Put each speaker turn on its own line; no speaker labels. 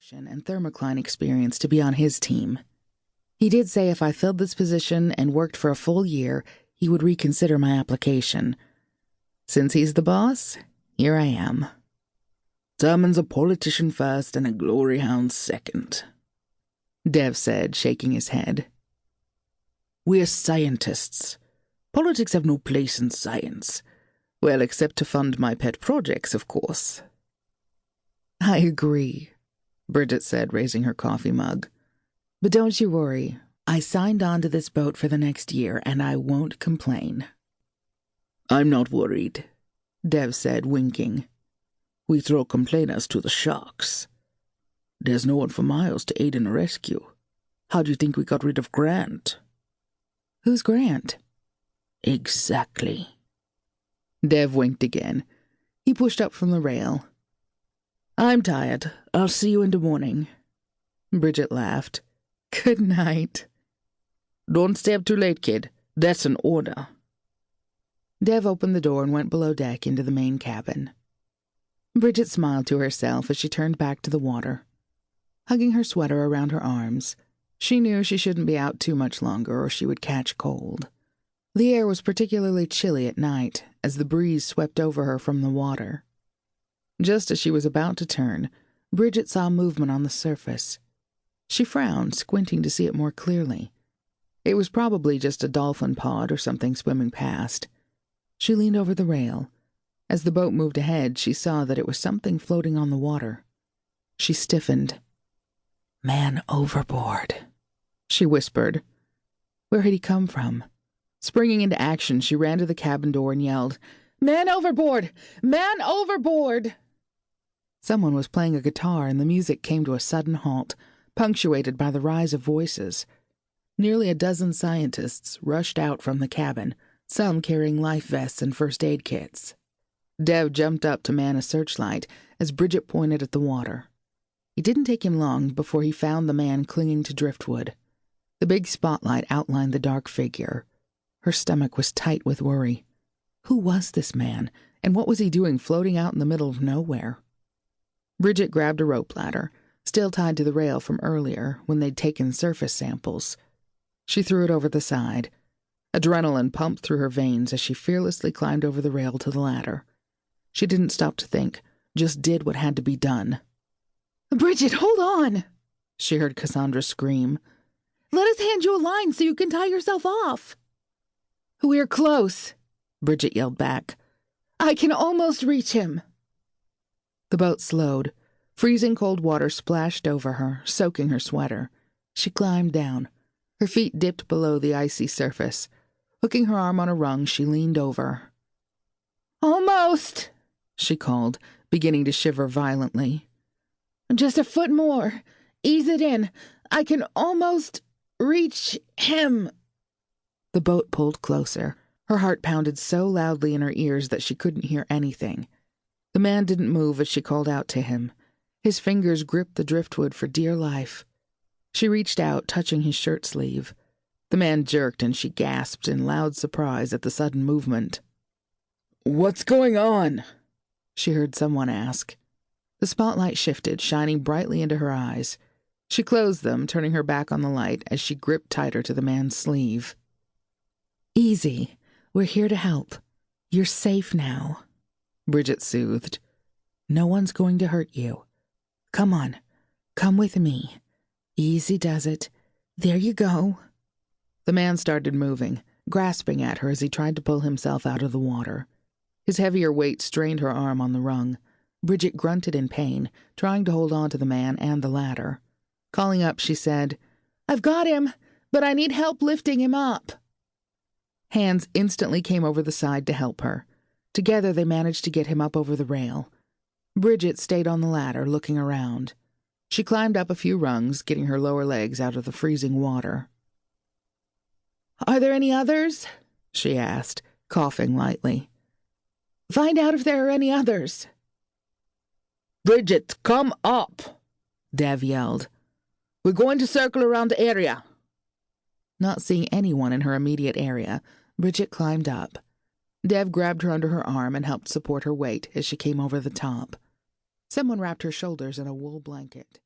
education and thermocline experience to be on his team. He did say if I filled this position and worked for a full year, he would reconsider my application. Since he's the boss, here I am. Determines a politician first and a glory hound second, Dev said, shaking his head. We're scientists. Politics have no place in science. Well, except to fund my pet projects, of course. I agree, Bridget said, raising her coffee mug. But don't you worry. I signed on to this boat for the next year, and I won't complain. I'm not worried, Dev said, winking. We throw complainers to the sharks. There's no one for miles to aid in a rescue. How do you think we got rid of Grant? Who's Grant? Exactly. Dev winked again. He pushed up from the rail. I'm tired. I'll see you in the morning. Bridget laughed. Good night. Don't stay up too late, kid. That's an order. Dev opened the door and went below deck into the main cabin. Bridget smiled to herself as she turned back to the water. Hugging her sweater around her arms, she knew she shouldn't be out too much longer or she would catch cold. The air was particularly chilly at night as the breeze swept over her from the water. Just as she was about to turn, Bridget saw movement on the surface. She frowned, squinting to see it more clearly. It was probably just a dolphin pod or something swimming past. She leaned over the rail. As the boat moved ahead, she saw that it was something floating on the water. She stiffened. Man overboard, she whispered. Where had he come from? Springing into action, she ran to the cabin door and yelled, Man overboard! Man overboard! Someone was playing a guitar and the music came to a sudden halt, punctuated by the rise of voices. Nearly a dozen scientists rushed out from the cabin, some carrying life vests and first aid kits. Dev jumped up to man a searchlight as Bridget pointed at the water. It didn't take him long before he found the man clinging to driftwood. The big spotlight outlined the dark figure. Her stomach was tight with worry. Who was this man, and what was he doing floating out in the middle of nowhere? Bridget grabbed a rope ladder, still tied to the rail from earlier when they'd taken surface samples. She threw it over the side. Adrenaline pumped through her veins as she fearlessly climbed over the rail to the ladder. She didn't stop to think, just did what had to be done. Bridget, hold on! She heard Cassandra scream. Let us hand you a line so you can tie yourself off. We're close, Bridget yelled back. I can almost reach him. The boat slowed. Freezing cold water splashed over her, soaking her sweater. She climbed down. Her feet dipped below the icy surface. Hooking her arm on a rung, she leaned over. Almost, she called, beginning to shiver violently. Just a foot more. Ease it in. I can almost reach him. The boat pulled closer. Her heart pounded so loudly in her ears that she couldn't hear anything. The man didn't move as she called out to him. His fingers gripped the driftwood for dear life. She reached out, touching his shirt sleeve. The man jerked and she gasped in loud surprise at the sudden movement. What's going on? She heard someone ask. The spotlight shifted, shining brightly into her eyes. She closed them, turning her back on the light as she gripped tighter to the man's sleeve. Easy. We're here to help. You're safe now, Bridget soothed. No one's going to hurt you. Come on. Come with me. Easy does it. There you go. The man started moving, grasping at her as he tried to pull himself out of the water. His heavier weight strained her arm on the rung. Bridget grunted in pain, trying to hold on to the man and the ladder. Calling up, she said, I've got him, but I need help lifting him up. Hands instantly came over the side to help her. Together they managed to get him up over the rail. Bridget stayed on the ladder, looking around. She climbed up a few rungs, getting her lower legs out of the freezing water. Are there any others? She asked, coughing lightly. Find out if there are any others. Bridget, come up, Dev yelled. We're going to circle around the area. Not seeing anyone in her immediate area, Bridget climbed up. Dev grabbed her under her arm and helped support her weight as she came over the top. Someone wrapped her shoulders in a wool blanket.